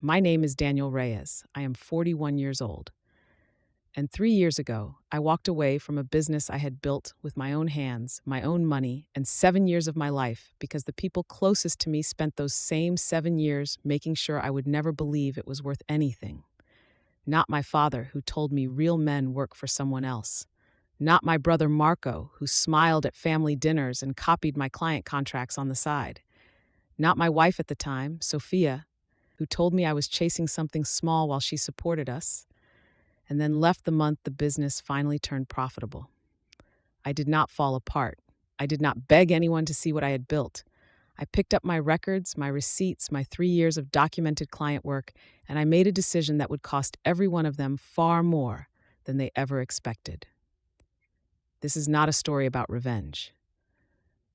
My name is Daniel Reyes. I am 41 years old. And 3 years ago, I walked away from a business I had built with my own hands, my own money, and 7 years of my life because the people closest to me spent those same 7 years making sure I would never believe it was worth anything. Not my father, who told me real men work for someone else. Not my brother Marco, who smiled at family dinners and copied my client contracts on the side. Not my wife at the time, Sophia, who told me I was chasing something small while she supported us, and then left the month the business finally turned profitable. I did not fall apart. I did not beg anyone to see what I had built. I picked up my records, my receipts, my 3 years of documented client work, and I made a decision that would cost every one of them far more than they ever expected. This is not a story about revenge.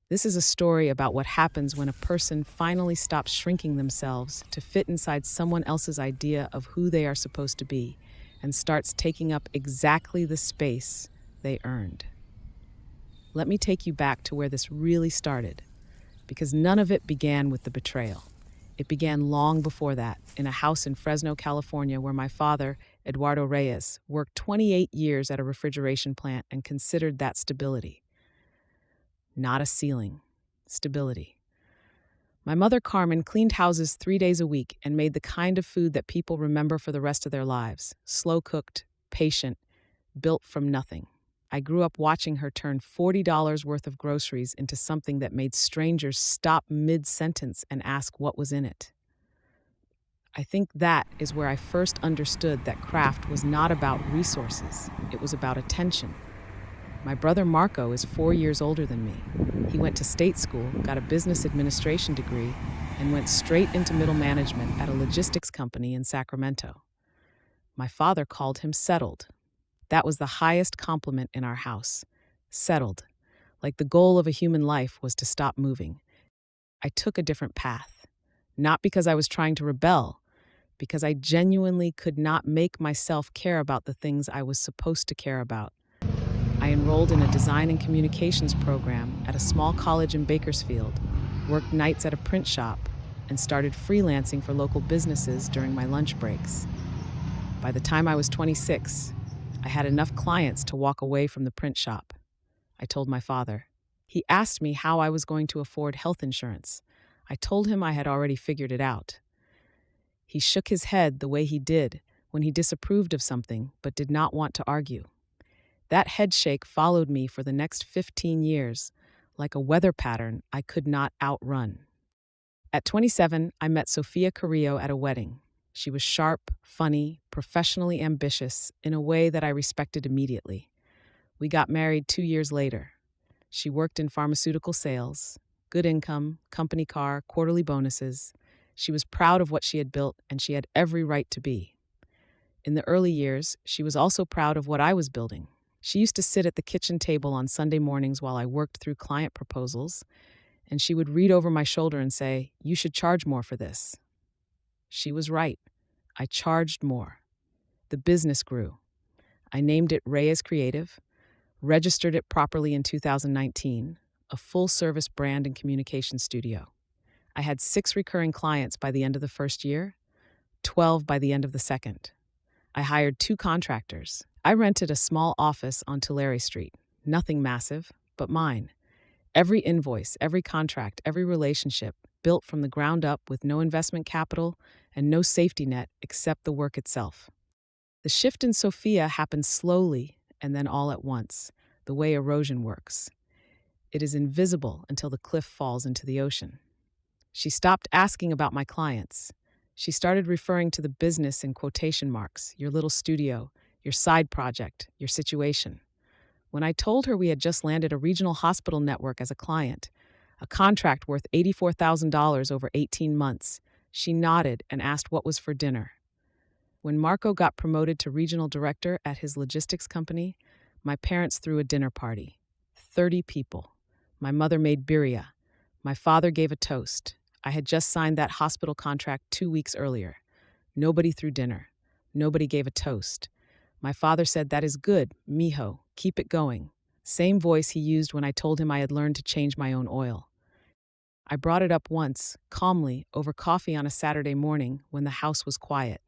This is a story about what happens when a person finally stops shrinking themselves to fit inside someone else's idea of who they are supposed to be and starts taking up exactly the space they earned. Let me take you back to where this really started, because none of it began with the betrayal. It began long before that, in a house in Fresno, California, where my father, Eduardo Reyes, worked 28 years at a refrigeration plant and considered that stability. Not a ceiling, stability. My mother, Carmen, cleaned houses 3 days a week and made the kind of food that people remember for the rest of their lives. Slow cooked, patient, built from nothing. I grew up watching her turn $40 worth of groceries into something that made strangers stop mid-sentence and ask what was in it. I think that is where I first understood that craft was not about resources, it was about attention. My brother Marco is 4 years older than me. He went to state school, got a business administration degree, and went straight into middle management at a logistics company in Sacramento. My father called him settled. That was the highest compliment in our house. Settled. Like the goal of a human life was to stop moving. I took a different path. Not because I was trying to rebel, because I genuinely could not make myself care about the things I was supposed to care about. I enrolled in a design and communications program at a small college in Bakersfield, worked nights at a print shop, and started freelancing for local businesses during my lunch breaks. By the time I was 26, I had enough clients to walk away from the print shop. I told my father. He asked me how I was going to afford health insurance. I told him I had already figured it out. He shook his head the way he did when he disapproved of something but did not want to argue. That headshake followed me for the next 15 years, like a weather pattern I could not outrun. At 27, I met Sofia Carrillo at a wedding. She was sharp, funny, professionally ambitious in a way that I respected immediately. We got married 2 years later. She worked in pharmaceutical sales, good income, company car, quarterly bonuses. She was proud of what she had built, and she had every right to be. In the early years, she was also proud of what I was building. She used to sit at the kitchen table on Sunday mornings while I worked through client proposals, and she would read over my shoulder and say, "You should charge more for this." She was right. I charged more. The business grew. I named it Reyes Creative, registered it properly in 2019, a full-service brand and communication studio. I had 6 recurring clients by the end of the first year, 12 by the end of the second. I hired 2 contractors. I rented a small office on Tulare Street. Nothing massive, but mine. Every invoice, every contract, every relationship built from the ground up with no investment capital and no safety net except the work itself. The shift in Sophia happened slowly and then all at once, the way erosion works. It is invisible until the cliff falls into the ocean. She stopped asking about my clients. She started referring to the business in quotation marks, your little studio, your side project, your situation. When I told her we had just landed a regional hospital network as a client, a contract worth $84,000 over 18 months, she nodded and asked what was for dinner. When Marco got promoted to regional director at his logistics company, my parents threw a dinner party. 30 people. My mother made birria. My father gave a toast. I had just signed that hospital contract 2 weeks earlier. Nobody threw dinner. Nobody gave a toast. My father said, "That is good, mijo, keep it going." Same voice he used when I told him I had learned to change my own oil. I brought it up once, calmly, over coffee on a Saturday morning when the house was quiet.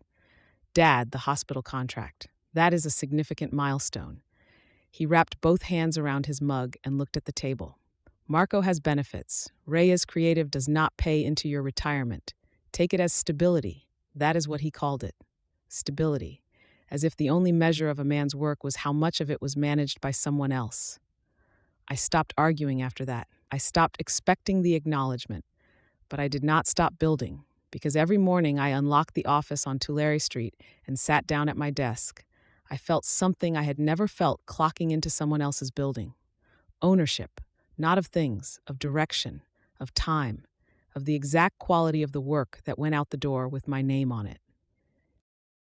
Dad, the hospital contract. That is a significant milestone. He wrapped both hands around his mug and looked at the table. Marco has benefits. Reyes Creative does not pay into your retirement. Take it as stability. That is what he called it. Stability. As if the only measure of a man's work was how much of it was managed by someone else. I stopped arguing after that. I stopped expecting the acknowledgement. But I did not stop building, because every morning I unlocked the office on Tulare Street and sat down at my desk. I felt something I had never felt clocking into someone else's building. Ownership, not of things, of direction, of time, of the exact quality of the work that went out the door with my name on it.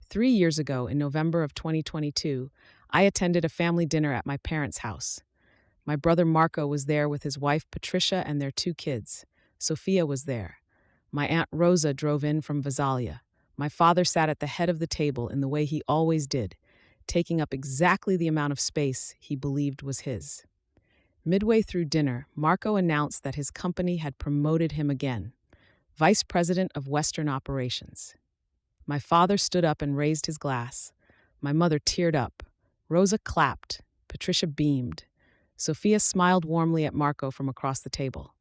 3 years ago, in November of 2022, I attended a family dinner at my parents' house. My brother Marco was there with his wife Patricia and their 2 kids. Sophia was there. My Aunt Rosa drove in from Visalia. My father sat at the head of the table in the way he always did, taking up exactly the amount of space he believed was his. Midway through dinner, Marco announced that his company had promoted him again, Vice President of Western Operations. My father stood up and raised his glass. My mother teared up. Rosa clapped. Patricia beamed. Sophia smiled warmly at Marco from across the table.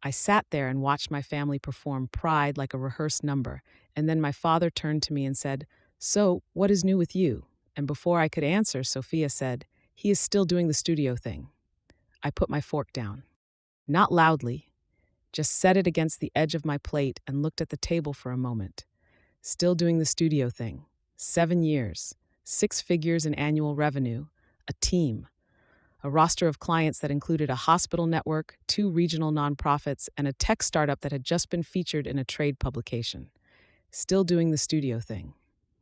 I sat there and watched my family perform Pride like a rehearsed number, and then my father turned to me and said, "So, what is new with you?" And before I could answer, Sophia said, "He is still doing the studio thing." I put my fork down. Not loudly, just set it against the edge of my plate and looked at the table for a moment. Still doing the studio thing. 7 years, 6 figures in annual revenue, a team, a roster of clients that included a hospital network, 2 regional nonprofits, and a tech startup that had just been featured in a trade publication. Still doing the studio thing.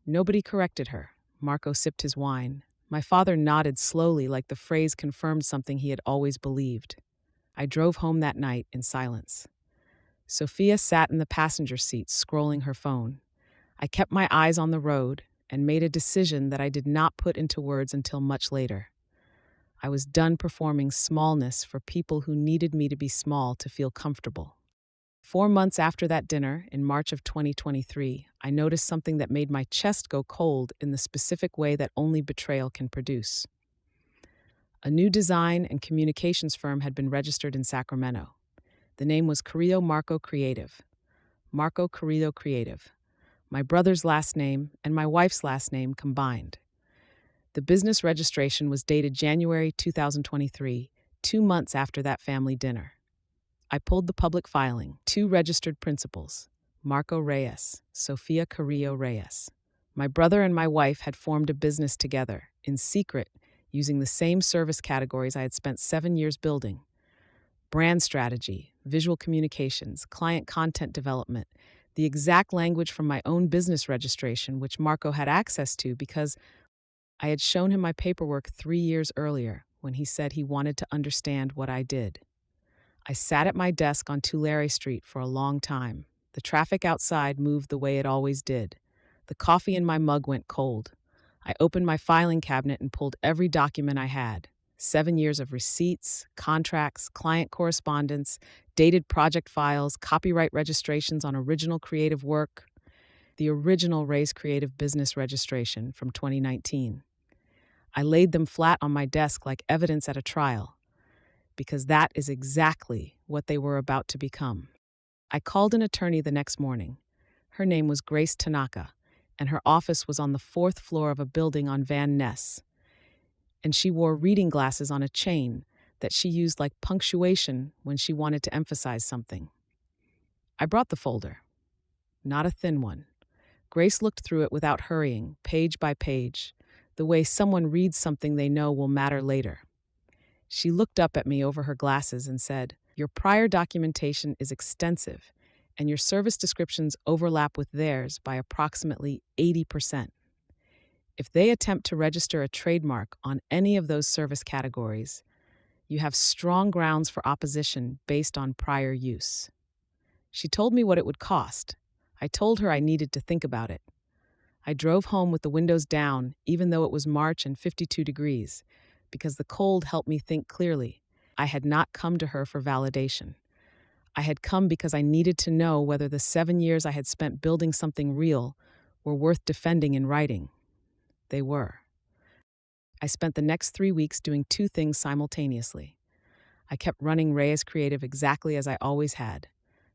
Nobody corrected her. Marco sipped his wine. My father nodded slowly, like the phrase confirmed something he had always believed. I drove home that night in silence. Sophia sat in the passenger seat, scrolling her phone. I kept my eyes on the road and made a decision that I did not put into words until much later. I was done performing smallness for people who needed me to be small to feel comfortable. 4 months after that dinner, in March of 2023, I noticed something that made my chest go cold in the specific way that only betrayal can produce. A new design and communications firm had been registered in Sacramento. The name was Carrillo Marco Creative. Marco Carrillo Creative. My brother's last name and my wife's last name combined. The business registration was dated January 2023, 2 months after that family dinner. I pulled the public filing, 2 registered principals, Marco Reyes, Sofia Carrillo Reyes. My brother and my wife had formed a business together, in secret, using the same service categories I had spent 7 years building. Brand strategy, visual communications, client content development, the exact language from my own business registration, which Marco had access to because I had shown him my paperwork 3 years earlier when he said he wanted to understand what I did. I sat at my desk on Tulare Street for a long time. The traffic outside moved the way it always did. The coffee in my mug went cold. I opened my filing cabinet and pulled every document I had. 7 years of receipts, contracts, client correspondence, dated project files, copyright registrations on original creative work. The original Reyes Creative Business Registration from 2019. I laid them flat on my desk like evidence at a trial, because that is exactly what they were about to become. I called an attorney the next morning. Her name was Grace Tanaka, and her office was on the 4th floor of a building on Van Ness. And she wore reading glasses on a chain that she used like punctuation when she wanted to emphasize something. I brought the folder. Not a thin one. Grace looked through it without hurrying, page by page, the way someone reads something they know will matter later. She looked up at me over her glasses and said, "Your prior documentation is extensive, and your service descriptions overlap with theirs by approximately 80%. If they attempt to register a trademark on any of those service categories, you have strong grounds for opposition based on prior use." She told me what it would cost. I told her I needed to think about it. I drove home with the windows down, even though it was March and 52 degrees, because the cold helped me think clearly. I had not come to her for validation. I had come because I needed to know whether the 7 years I had spent building something real were worth defending in writing. They were. I spent the next 3 weeks doing two things simultaneously. I kept running Reyes Creative exactly as I always had: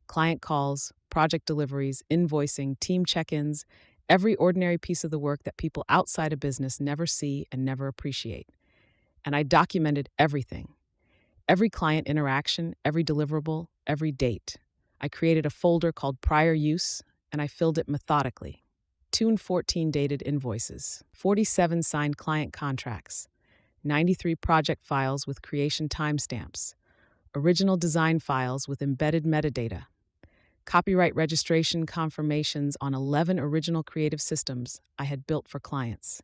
client calls, project deliveries, invoicing, team check ins, every ordinary piece of the work that people outside a business never see and never appreciate. And I documented everything: every client interaction, every deliverable, every date. I created a folder called Prior Use, and I filled it methodically. 214 dated invoices, 47 signed client contracts, 93 project files with creation timestamps, original design files with embedded metadata, copyright registration confirmations on 11 original creative systems I had built for clients.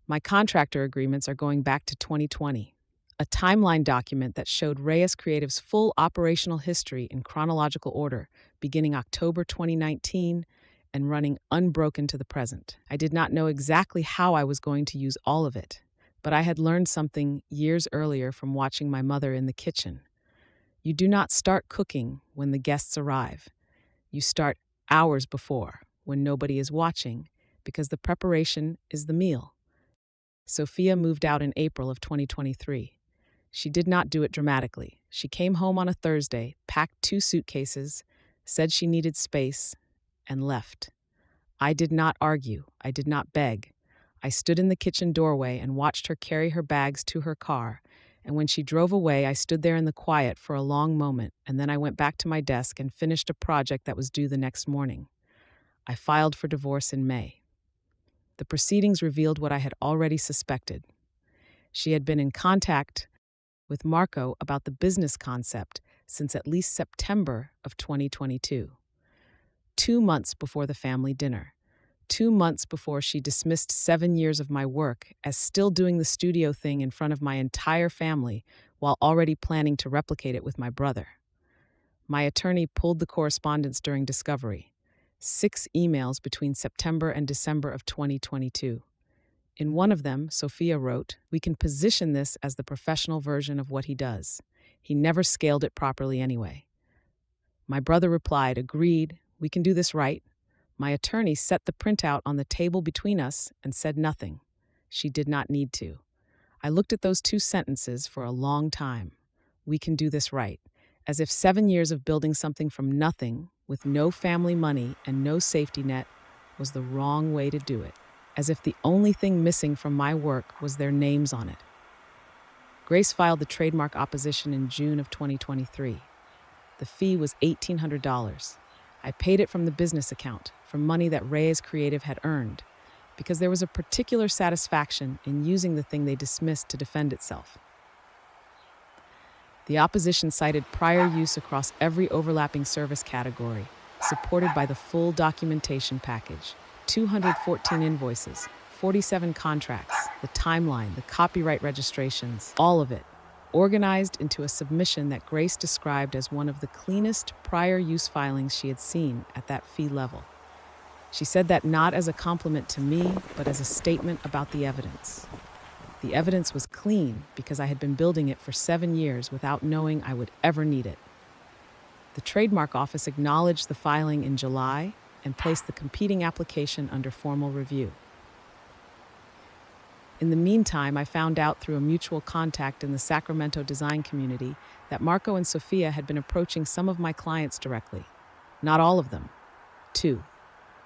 My contractor agreements are going back to 2020. A timeline document that showed Reyes Creative's full operational history in chronological order, beginning October 2019 and running unbroken to the present. I did not know exactly how I was going to use all of it, but I had learned something years earlier from watching my mother in the kitchen. You do not start cooking when the guests arrive. You start hours before, when nobody is watching, because the preparation is the meal. Sophia moved out in April of 2023. She did not do it dramatically. She came home on a Thursday, packed 2 suitcases, said she needed space, and left. I did not argue. I did not beg. I stood in the kitchen doorway and watched her carry her bags to her car, and when she drove away, I stood there in the quiet for a long moment, and then I went back to my desk and finished a project that was due the next morning. I filed for divorce in May. The proceedings revealed what I had already suspected. She had been in contact with Marco about the business concept since at least September of 2022. 2 months before the family dinner. 2 months before she dismissed 7 years of my work as still doing the studio thing in front of my entire family while already planning to replicate it with my brother. My attorney pulled the correspondence during discovery. 6 emails between September and December of 2022. In one of them, Sophia wrote, "We can position this as the professional version of what he does. He never scaled it properly anyway." My brother replied, "Agreed, we can do this right." My attorney set the printout on the table between us and said nothing. She did not need to. I looked at those 2 sentences for a long time. We can do this right. As if 7 years of building something from nothing, with no family money and no safety net, was the wrong way to do it. As if the only thing missing from my work was their names on it. Grace filed the trademark opposition in June of 2023. The fee was $1,800. I paid it from the business account, from money that Reyes Creative had earned, because there was a particular satisfaction in using the thing they dismissed to defend itself. The opposition cited prior use across every overlapping service category, supported by the full documentation package: 214 invoices, 47 contracts, the timeline, the copyright registrations, all of it, organized into a submission that Grace described as one of the cleanest prior use filings she had seen at that fee level. She said that not as a compliment to me, but as a statement about the evidence. The evidence was clean because I had been building it for 7 years without knowing I would ever need it. The trademark office acknowledged the filing in July and placed the competing application under formal review. In the meantime, I found out through a mutual contact in the Sacramento design community that Marco and Sophia had been approaching some of my clients directly. Not all of them. 2.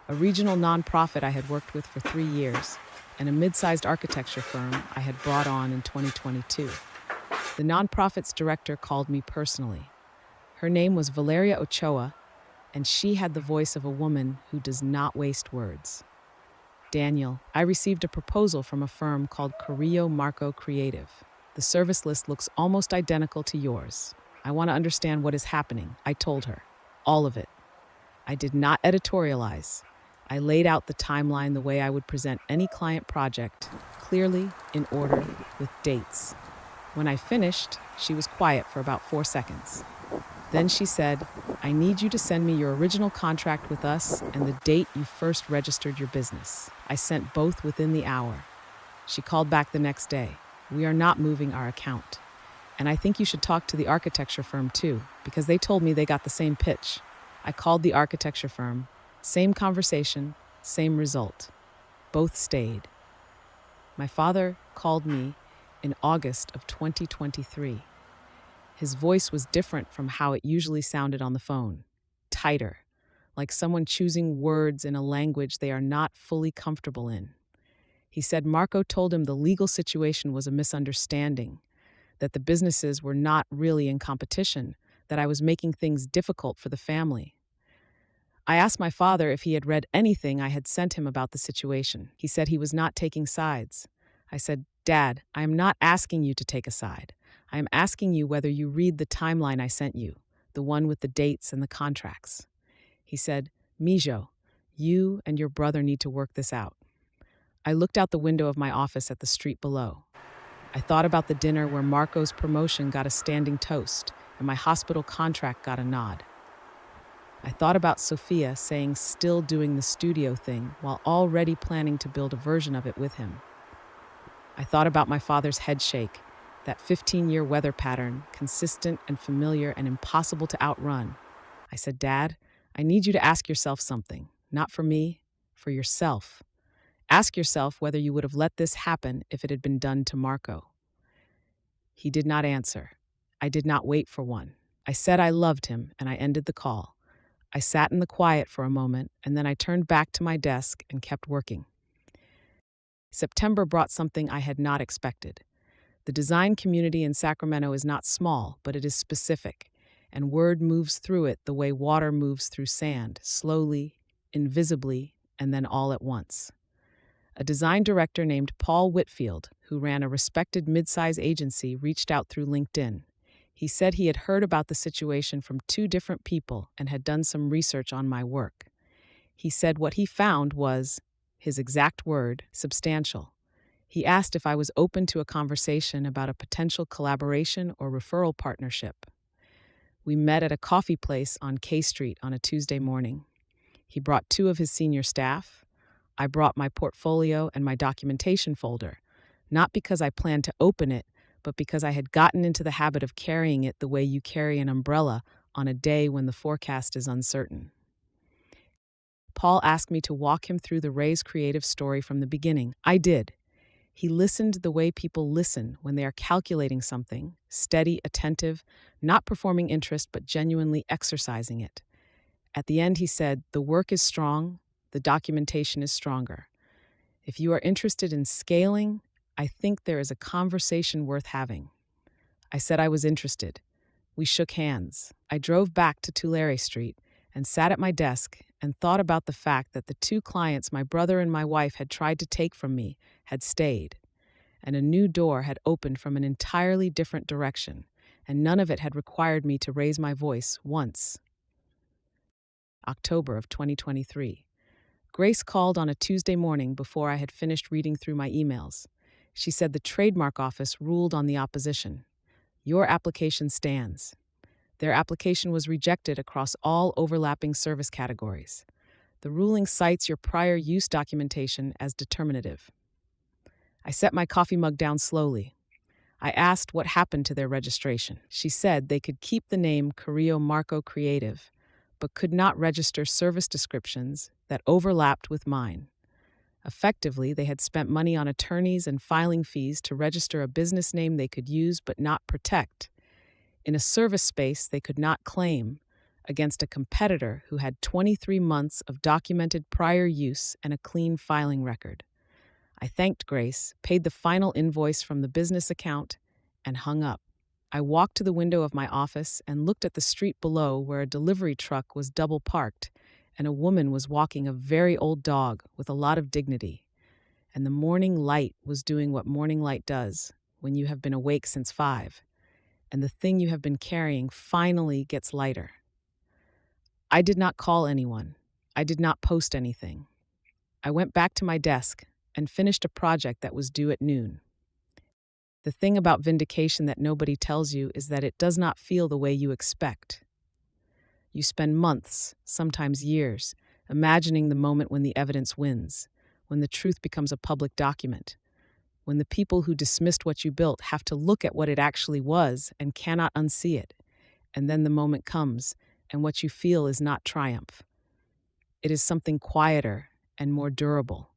A regional nonprofit I had worked with for 3 years, and a mid-sized architecture firm I had brought on in 2022. The nonprofit's director called me personally. Her name was Valeria Ochoa, and she had the voice of a woman who does not waste words. "Daniel, I received a proposal from a firm called Carrillo Marco Creative. The service list looks almost identical to yours. I want to understand what is happening," I told her. All of it. I did not editorialize. I laid out the timeline the way I would present any client project, clearly, in order, with dates. When I finished, she was quiet for about 4 seconds. Then she said, "I need you to send me your original contract with us and the date you first registered your business." I sent both within the hour. She called back the next day. "We are not moving our account. And I think you should talk to the architecture firm too, because they told me they got the same pitch. I called the architecture firm, same conversation, same result. Both stayed. My father called me in August of 2023. His voice was different from how it usually sounded on the phone, tighter, like someone choosing words in a language they are not fully comfortable in. He said Marco told him the legal situation was a misunderstanding, that the businesses were not really in competition, that I was making things difficult for the family. I asked my father if he had read anything I had sent him about the situation. He said he was not taking sides. I said, Dad, I am not asking you to take a side. I am asking you whether you read the timeline I sent you, the one with the dates and the contracts. He said, Mijo, you and your brother need to work this out. I looked out the window of my office at the street below. I thought about the dinner where Marco's promotion got a standing toast and my hospital contract got a nod. I thought about Sophia saying still doing the studio thing while already planning to build a version of it with him. I thought about my father's head shake, that 15-year weather pattern, consistent and familiar and impossible to outrun. I said, Dad, I need you to ask yourself something, not for me, for yourself. Ask yourself whether you would have let this happen if it had been done to Marco. He did not answer. I did not wait for one. I said I loved him, and I ended the call. I sat in the quiet for a moment, and then I turned back to my desk and kept working. September brought something I had not expected. The design community in Sacramento is not small, but it is specific, and word moves through it the way water moves through sand, slowly, invisibly, and then all at once. A design director named Paul Whitfield, who ran a respected mid-size agency, reached out through LinkedIn. He said he had heard about the situation from 2 different people and had done some research on my work. He said what he found was, his exact word, substantial. He asked if I was open to a conversation about a potential collaboration or referral partnership. We met at a coffee place on K Street on a Tuesday morning. He brought 2 of his senior staff. I brought my portfolio and my documentation folder, not because I planned to open it, but because I had gotten into the habit of carrying it the way you carry an umbrella on a day when the forecast is uncertain. Paul asked me to walk him through the Ray's creative story from the beginning. I did. He listened the way people listen when they are calculating something, steady, attentive, not performing interest but genuinely exercising it. At the end, he said, the work is strong, the documentation is stronger. If you are interested in scaling, I think there is a conversation worth having. I said I was interested. We shook hands. I drove back to Tulare Street and sat at my desk and thought about the fact that the 2 clients my brother and my wife had tried to take from me had stayed, and a new door had opened from an entirely different direction, and none of it had required me to raise my voice once. October of 2023. Grace called on a Tuesday morning before I had finished reading through my emails. She said the trademark office ruled on the opposition. Your application stands. Their application was rejected across all overlapping service categories. The ruling cites your prior use documentation as determinative. I set my coffee mug down slowly. I asked what happened to their registration. She said they could keep the name Carrillo Marco Creative, but could not register service descriptions that overlapped with mine. Effectively, they had spent money on attorneys and filing fees to register a business name they could use but not protect, in a service space they could not claim, against a competitor who had 23 months of documented prior use and a clean filing record. I thanked Grace, paid the final invoice from the business account, and hung up. I walked to the window of my office and looked at the street below where a delivery truck was double parked and a woman was walking a very old dog with a lot of dignity. And the morning light was doing what morning light does when you have been awake since 5, and the thing you have been carrying finally gets lighter. I did not call anyone. I did not post anything. I went back to my desk and finished a project that was due at noon. The thing about vindication that nobody tells you is that it does not feel the way you expect. You spend months, sometimes years, imagining the moment when the evidence wins, when the truth becomes a public document. when the people who dismissed what you built have to look at what it actually was and cannot unsee it. And then the moment comes, and what you feel is not triumph. It is something quieter and more durable,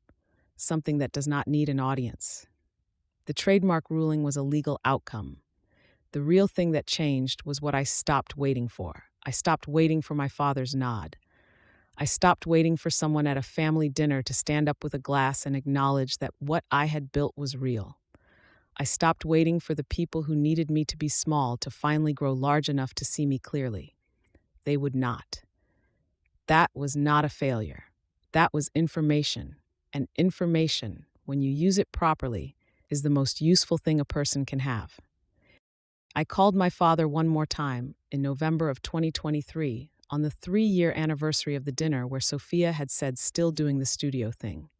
something that does not need an audience. The trademark ruling was a legal outcome. The real thing that changed was what I stopped waiting for. I stopped waiting for my father's nod. I stopped waiting for someone at a family dinner to stand up with a glass and acknowledge that what I had built was real. I stopped waiting for the people who needed me to be small to finally grow large enough to see me clearly. They would not. That was not a failure. That was information. And information, when you use it properly, is the most useful thing a person can have. I called my father one more time in November of 2023 on the 3-year anniversary of the dinner where Sophia had said still doing the studio thing.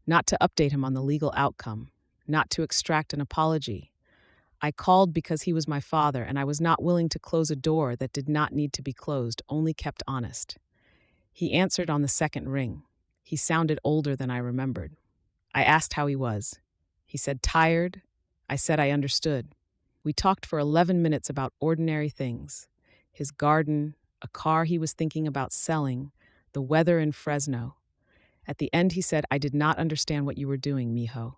Not to update him on the legal outcome, not to extract an apology. I called because he was my father and I was not willing to close a door that did not need to be closed, only kept honest. He answered on the second ring. He sounded older than I remembered. I asked how he was. He said, tired. I said I understood. We talked for 11 minutes about ordinary things. His garden, a car he was thinking about selling, the weather in Fresno. At the end he said, I did not understand what you were doing, mijo.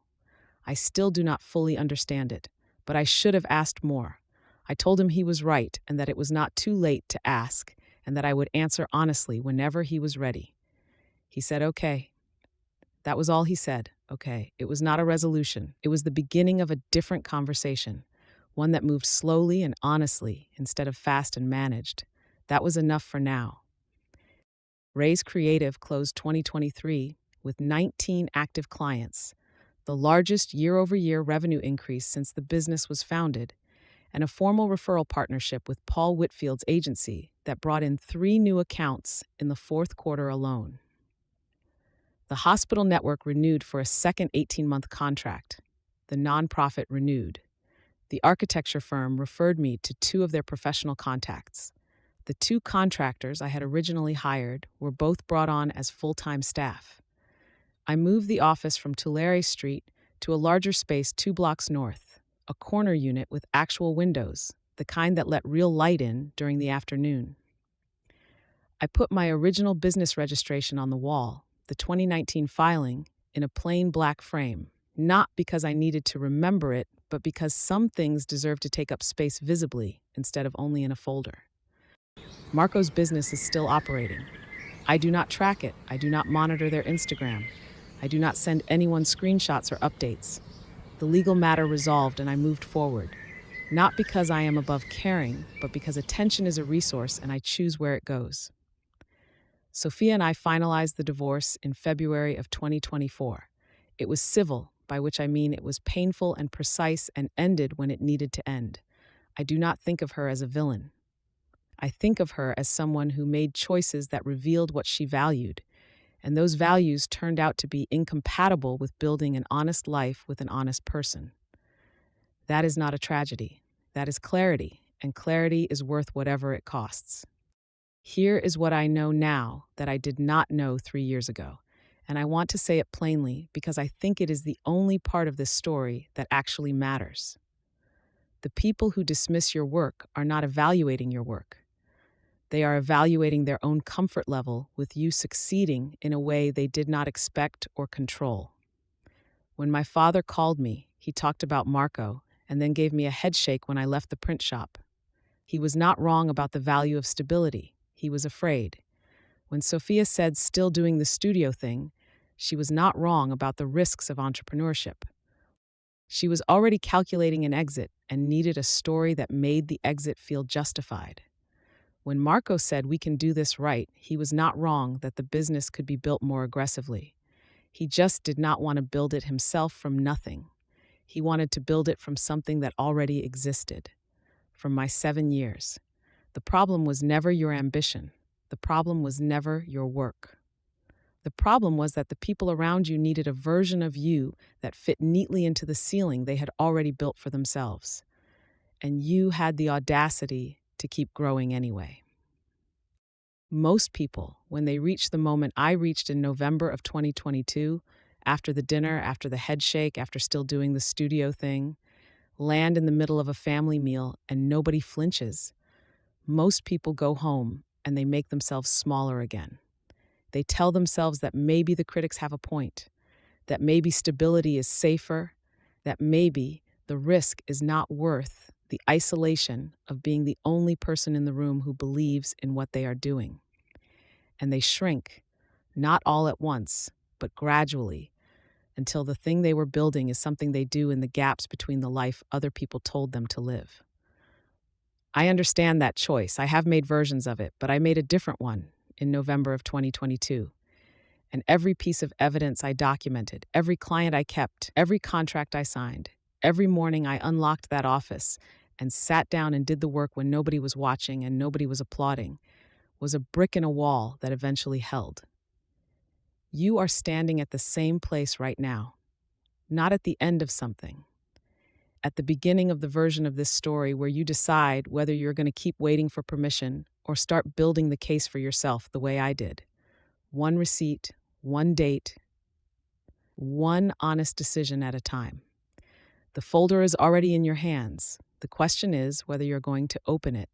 I still do not fully understand it, but I should have asked more. I told him he was right and that it was not too late to ask and that I would answer honestly whenever he was ready. He said, okay. That was all he said, okay. It was not a resolution. It was the beginning of a different conversation, one that moved slowly and honestly instead of fast and managed. That was enough for now. Ray's Creative closed 2023 with 19 active clients, the largest year-over-year revenue increase since the business was founded, and a formal referral partnership with Paul Whitfield's agency that brought in 3 new accounts in the fourth quarter alone. The hospital network renewed for a second 18-month contract. The nonprofit renewed. The architecture firm referred me to 2 of their professional contacts. The 2 contractors I had originally hired were both brought on as full-time staff. I moved the office from Tulare Street to a larger space 2 blocks north, a corner unit with actual windows, the kind that let real light in during the afternoon. I put my original business registration on the wall, the 2019 filing, in a plain black frame, not because I needed to remember it, but because some things deserve to take up space visibly instead of only in a folder. Marco's business is still operating. I do not track it. I do not monitor their Instagram. I do not send anyone screenshots or updates. The legal matter resolved and I moved forward. Not because I am above caring, but because attention is a resource and I choose where it goes. Sophia and I finalized the divorce in February of 2024. It was civil, by which I mean it was painful and precise and ended when it needed to end. I do not think of her as a villain. I think of her as someone who made choices that revealed what she valued, and those values turned out to be incompatible with building an honest life with an honest person. That is not a tragedy. That is clarity, and clarity is worth whatever it costs. Here is what I know now that I did not know 3 years ago, and I want to say it plainly because I think it is the only part of this story that actually matters. The people who dismiss your work are not evaluating your work. They are evaluating their own comfort level with you succeeding in a way they did not expect or control. When my father called me, he talked about Marco and then gave me a headshake when I left the print shop. He was not wrong about the value of stability. He was afraid. When Sophia said still doing the studio thing, she was not wrong about the risks of entrepreneurship. She was already calculating an exit and needed a story that made the exit feel justified. When Marco said we can do this right, he was not wrong that the business could be built more aggressively. He just did not want to build it himself from nothing. He wanted to build it from something that already existed. From my 7 years. The problem was never your ambition. The problem was never your work. The problem was that the people around you needed a version of you that fit neatly into the ceiling they had already built for themselves. And you had the audacity to keep growing anyway. Most people, when they reach the moment I reached in November of 2022, After the dinner, after the head shake, after still doing the studio thing, land in the middle of a family meal and nobody flinches. Most people go home and they make themselves smaller again. They tell themselves that maybe the critics have a point, that maybe stability is safer, that maybe the risk is not worth the isolation of being the only person in the room who believes in what they are doing. And they shrink, not all at once, but gradually, until the thing they were building is something they do in the gaps between the life other people told them to live. I understand that choice. I have made versions of it, but I made a different one in November of 2022. And every piece of evidence I documented, every client I kept, every contract I signed, every morning I unlocked that office and sat down and did the work when nobody was watching and nobody was applauding, was a brick in a wall that eventually held. You are standing at the same place right now, not at the end of something, at the beginning of the version of this story where you decide whether you're going to keep waiting for permission or start building the case for yourself the way I did. One receipt, one date, one honest decision at a time. The folder is already in your hands. The question is whether you're going to open it